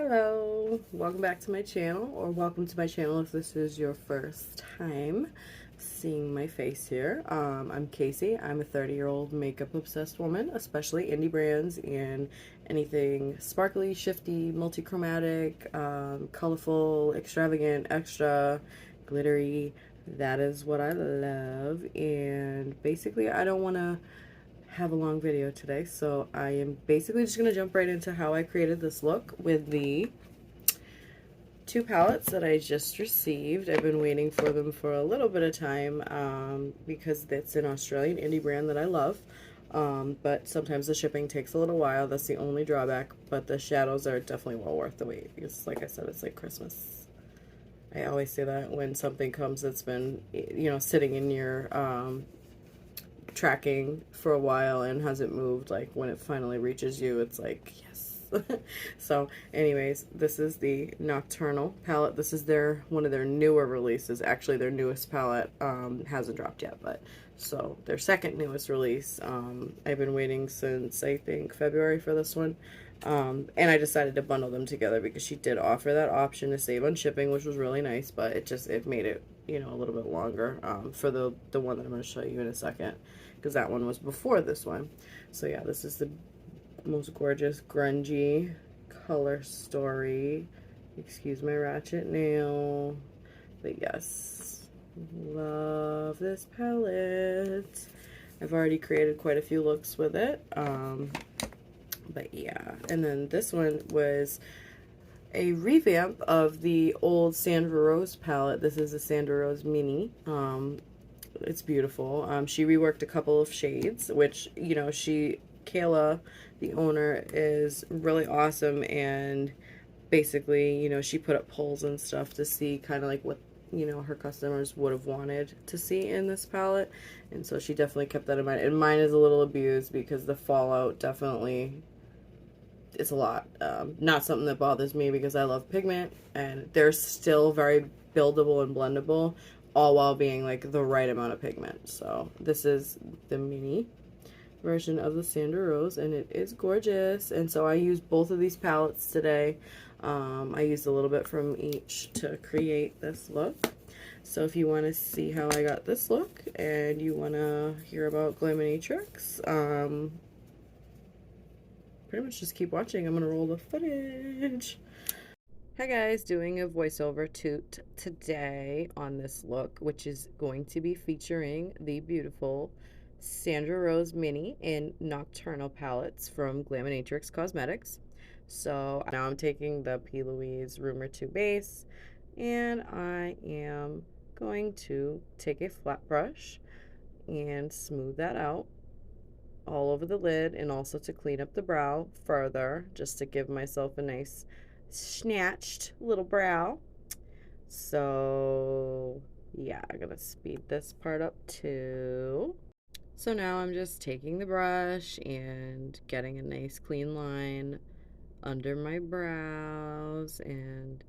Hello, welcome back to my channel, or welcome to my channel if this is your first time seeing my face here. I'm Casey. I'm a 30-year-old makeup obsessed woman, especially indie brands and anything sparkly, shifty, multi-chromatic, colorful, extravagant, extra, glittery. That is what I love, and basically I don't want to have a long video today, so I am basically just going to jump right into how I created this look with the two palettes that I just received. I've been waiting for them for a little bit of time because it's an Australian indie brand that I love, but sometimes the shipping takes a little while. That's the only drawback, but the shadows are definitely well worth the wait because, like I said, it's like Christmas. I always say that when something comes that's been, sitting in your tracking for a while and hasn't moved, like when it finally reaches you, it's like yes. So anyways, this is the Nocturnal palette. This is one of their newer releases. Actually, their newest palette hasn't dropped yet, but so their second newest release. I've been waiting since I think February for this one, and I decided to bundle them together because she did offer that option to save on shipping, which was really nice, but it made it a little bit longer for the one that I'm going to show you in a second, because that one was before this one. So yeah, this is the most gorgeous grungy color story. Excuse my ratchet nail, but yes, love this palette. I've already created quite a few looks with it, but yeah. And then this one was a revamp of the old Sandra Rose palette. This is a Sandra Rose Mini. It's beautiful. She reworked a couple of shades, which, Kayla, the owner, is really awesome, and basically, she put up polls and stuff to see kind of like what, her customers would have wanted to see in this palette, and so she definitely kept that in mind. And mine is a little abused because the fallout definitely, it's a lot. Not something that bothers me because I love pigment, and they're still very buildable and blendable, all while being like the right amount of pigment. So this is the mini version of the Sandra Rose, and it is gorgeous. And so I used both of these palettes today. I used a little bit from each to create this look. So if you want to see how I got this look and you want to hear about Glaminatrix, pretty much just keep watching. I'm going to roll the footage. Hi guys, doing a voiceover toot today on this look, which is going to be featuring the beautiful Sandra Rose Mini in Nocturnal palettes from Glaminatrix Cosmetics. So now I'm taking the P. Louise Rumor 2 base, and I am going to take a flat brush and smooth that out all over the lid, and also to clean up the brow further, just to give myself a nice snatched little brow. So yeah, I'm gonna speed this part up too. So now I'm just taking the brush and getting a nice clean line under my brows, and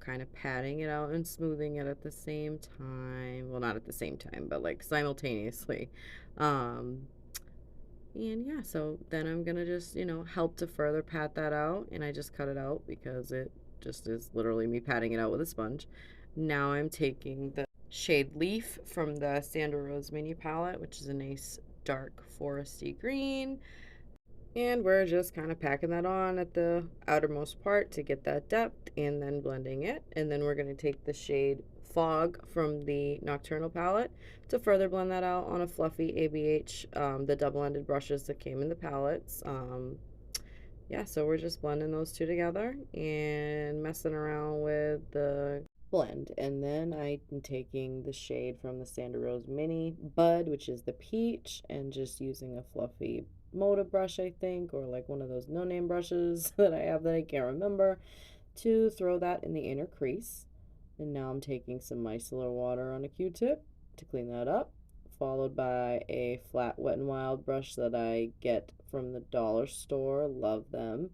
kind of patting it out and smoothing it at the same time. Well, not at the same time, but like simultaneously. And yeah, so then I'm gonna just, help to further pat that out, and I just cut it out because it just is literally me patting it out with a sponge. Now I'm taking the shade Leaf from the Sandra Rose Mini palette, which is a nice dark foresty green, and we're just kind of packing that on at the outermost part to get that depth, and then blending it. And then we're gonna take the shade Fog from the Nocturnal palette to further blend that out on a fluffy ABH, the double-ended brushes that came in the palettes. Yeah, so we're just blending those two together and messing around with the blend. And then I'm taking the shade from the Sandra Rose Mini Bud, which is the peach, and just using a fluffy Moda brush, I think, or like one of those no-name brushes that I have that I can't remember, to throw that in the inner crease. And now I'm taking some micellar water on a Q-tip to clean that up, followed by a flat Wet n Wild brush that I get from the dollar store. Love them.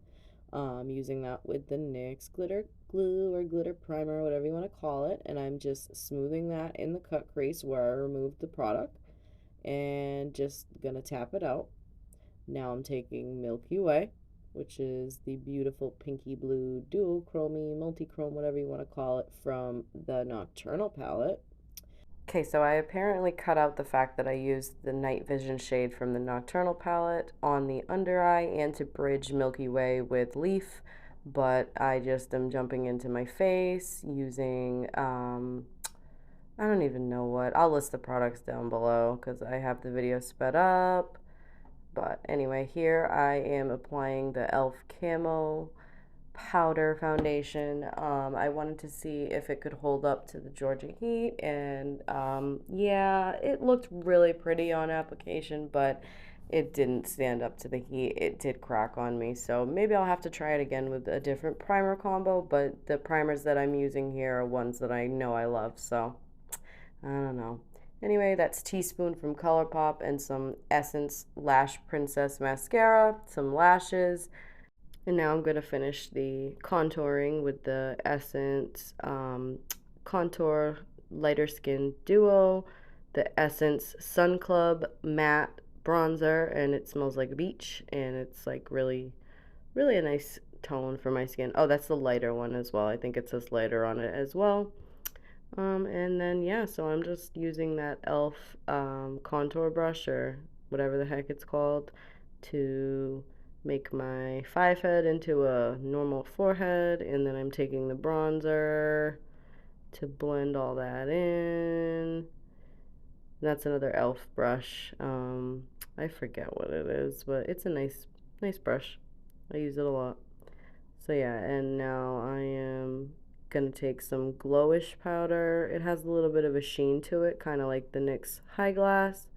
Using that with the NYX glitter glue or glitter primer, whatever you want to call it, and I'm just smoothing that in the cut crease where I removed the product, and just gonna tap it out. Now I'm taking Milky Way, which is the beautiful pinky blue duochrome, multi-chrome, whatever you want to call it, from the Nocturnal palette. Okay, so I apparently cut out the fact that I used the Night Vision shade from the Nocturnal palette on the under eye and to bridge Milky Way with Leaf, but I just am jumping into my face using, I don't even know what. I'll list the products down below because I have the video sped up. But anyway, here I am applying the Elf Camo powder foundation. I wanted to see if it could hold up to the Georgia heat, and yeah, it looked really pretty on application, but it didn't stand up to the heat. It did crack on me, so maybe I'll have to try it again with a different primer combo, but the primers that I'm using here are ones that I know I love, so I don't know. Anyway, that's Teaspoon from Colourpop and some Essence Lash Princess mascara, some lashes. And now I'm going to finish the contouring with the Essence Contour Lighter Skin Duo, the Essence Sun Club Matte Bronzer, and it smells like beach, and it's like really, really a nice tone for my skin. Oh, that's the lighter one as well. I think it says lighter on it as well. And then, yeah, so I'm just using that e.l.f. contour brush, or whatever the heck it's called, to make my 5 head into a normal forehead, and then I'm taking the bronzer to blend all that in. That's another e.l.f. brush. I forget what it is, but it's a nice brush. I use it a lot. So yeah, and now I am gonna take some glowish powder. It has a little bit of a sheen to it, kind of like the NYX High Glass.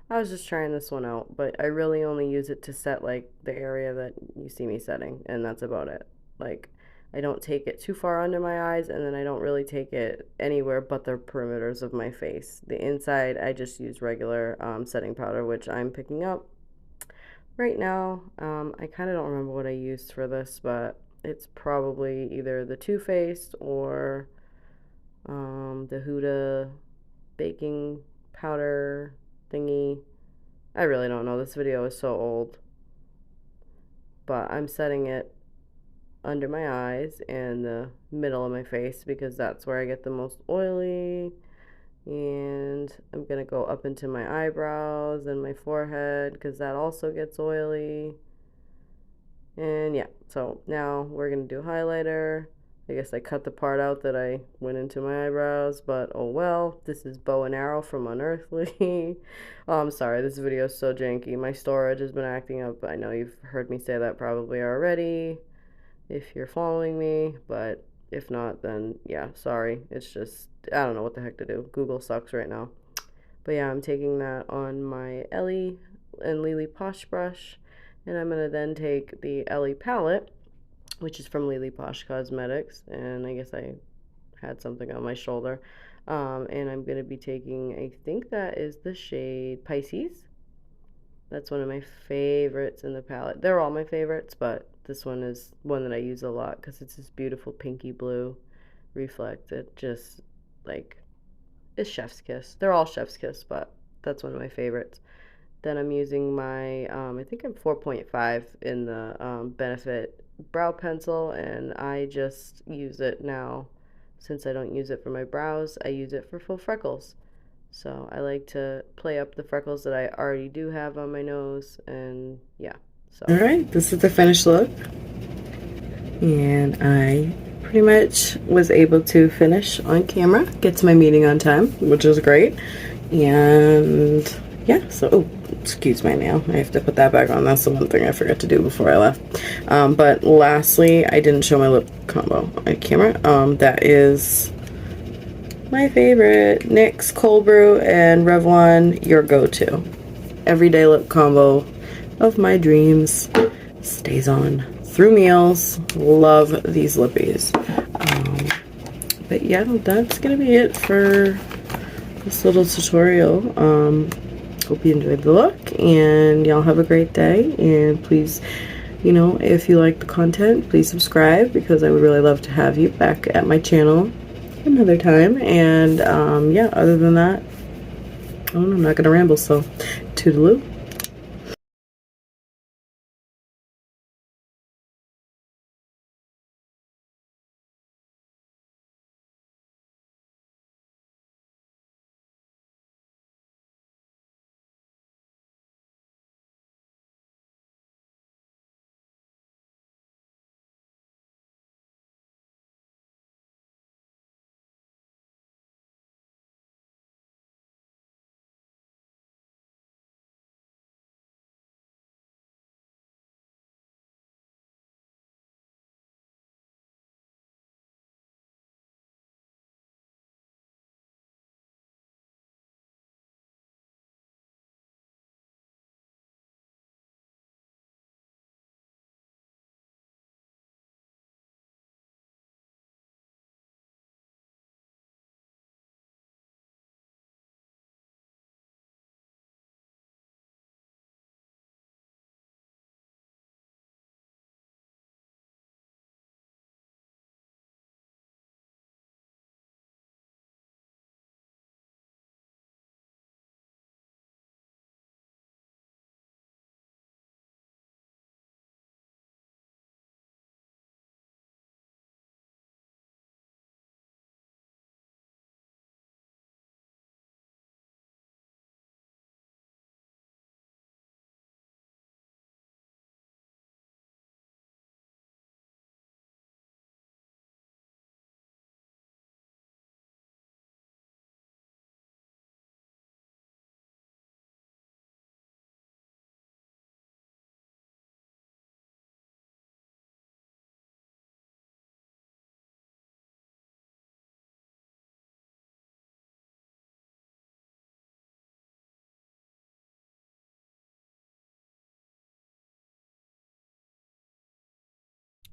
I was just trying this one out, but I really only use it to set like the area that you see me setting, and that's about it. Like, I don't take it too far under my eyes, and then I don't really take it anywhere but the perimeters of my face. The inside, I just use regular setting powder, which I'm picking up right now. I kind of don't remember what I used for this, but it's probably either the Too Faced or the Huda baking powder thingy. I really don't know. This video is so old. But I'm setting it under my eyes and the middle of my face because that's where I get the most oily. And I'm going to go up into my eyebrows and my forehead because that also gets oily. And yeah, so now we're going to do highlighter. I guess I cut the part out that I went into my eyebrows, but oh well. This is Bow and Arrow from Unearthly. Oh, I'm sorry, this video is so janky. My storage has been acting up. I know you've heard me say that probably already if you're following me, but if not, then yeah, sorry. It's just, I don't know what the heck to do. Google sucks right now. But yeah, I'm taking that on my Ellie and Leleposh brush, and I'm going to then take the Ellie palette, which is from Leleposhcosmetics, and I guess I had something on my shoulder. And I'm going to be taking, I think that is the shade Pisces. That's one of my favorites in the palette. They're all my favorites, but this one is one that I use a lot because it's this beautiful pinky blue reflect. It just, like, is chef's kiss. They're all chef's kiss, but that's one of my favorites. Then I'm using my, I think I'm 4.5 in the Benefit brow pencil, and I just use it now. Since I don't use it for my brows, I use it for full freckles. So I like to play up the freckles that I already do have on my nose, and yeah. So. Alright, this is the finished look. And I pretty much was able to finish on camera, get to my meeting on time, which is great. And yeah, so, oh, excuse my nail. I have to put that back on. That's the one thing I forgot to do before I left. But lastly, I didn't show my lip combo on camera. That is my favorite, NYX Cold Brew and Revlon Your Go-To. Everyday lip combo of my dreams. Stays on through meals. Love these lippies. But yeah, that's gonna be it for this little tutorial. Hope you enjoyed the look, and y'all have a great day. And please, you know, if you like the content, please subscribe, because I would really love to have you back at my channel another time. And yeah, other than that, I'm not gonna ramble, so toodaloo.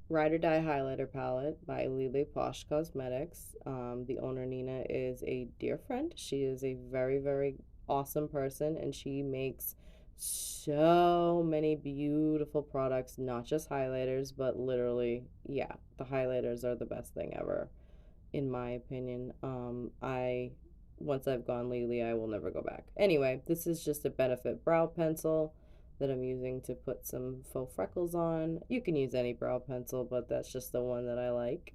Ride or Die Highlighter Palette by Leleposhcosmetics. The owner, Nina, is a dear friend. She is a very, very awesome person, and she makes so many beautiful products, not just highlighters, but literally, yeah, the highlighters are the best thing ever, in my opinion. Once I've gone Lele, I will never go back. Anyway, this is just a Benefit brow pencil that I'm using to put some faux freckles on. You can use any brow pencil, but that's just the one that I like.